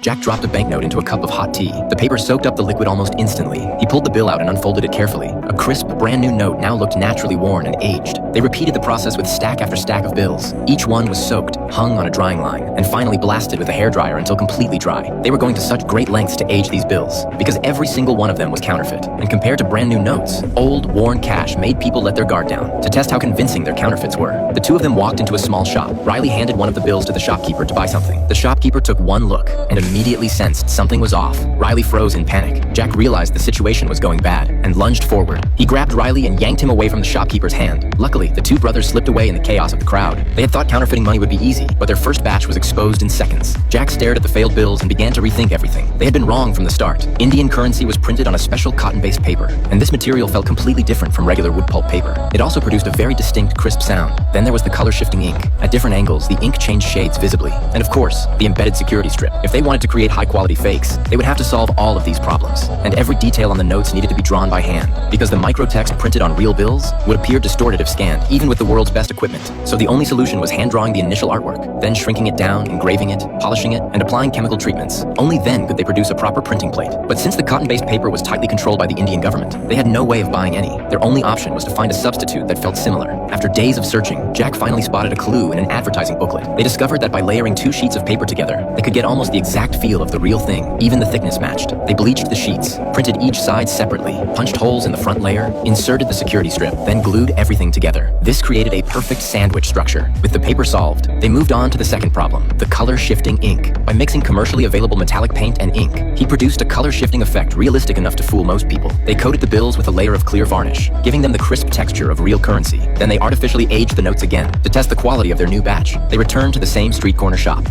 Jack dropped a banknote into a cup of hot tea. The paper soaked up the liquid almost instantly. He pulled the bill out and unfolded it carefully. A crisp, brand new note now looked naturally worn and aged. They repeated the process with stack after stack of bills. Each one was soaked, hung on a drying line, and finally blasted with a hairdryer until completely dry. They were going to such great lengths to age these bills, because every single one of them was counterfeit. And compared to brand new notes, old, worn cash made people let their guard down to test how convincing their counterfeits were. The two of them walked into a small shop. Riley handed one of the bills to the shopkeeper to buy something. The shopkeeper took one look and immediately sensed something was off. Riley froze in panic. Jack realized the situation was going bad and lunged forward. He grabbed Riley and yanked him away from the shopkeeper's hand. Luckily, the two brothers slipped away in the chaos of the crowd. They had thought counterfeiting money would be easy, but their first batch was exposed in seconds. Jack stared at the failed bills and began to rethink everything. They had been wrong from the start. Indian currency was printed on a special cotton-based paper, and this material felt completely different from regular wood pulp paper. It also produced a very distinct, crisp sound. Then there was the color-shifting ink. At different angles, the ink changed shades visibly. And of course, the embedded security strip. If they wanted to create high-quality fakes, they would have to solve all of these problems. And every detail on the notes needed to be drawn by hand, because the microtext printed on real bills would appear distorted if scanned, even with the world's best equipment. So the only solution was hand-drawing the initial artwork, then shrinking it down, engraving it, polishing it, and applying chemical treatments. Only then could they produce a proper printing plate. But since the cotton-based paper was tightly controlled by the Indian government, they had no way of buying any. Their only option was to find a substitute that felt similar. After days of searching, Jack finally spotted a clue in an advertising booklet. They discovered that by layering two sheets of paper together, they could get almost the exact feel of the real thing. Even the thickness matched. They bleached the sheets, printed each side separately, punched holes in the front layer, inserted the security strip, then glued everything together. This created a perfect sandwich structure. With the paper solved, they moved on to the second problem, the color-shifting ink. By mixing commercially available metallic paint and ink, he produced a color-shifting effect realistic enough to fool most people. They coated the bills with a layer of clear varnish, giving them the crisp texture of real currency. Then they artificially aged the notes again to test the quality of their new batch. They returned to the same street corner shop.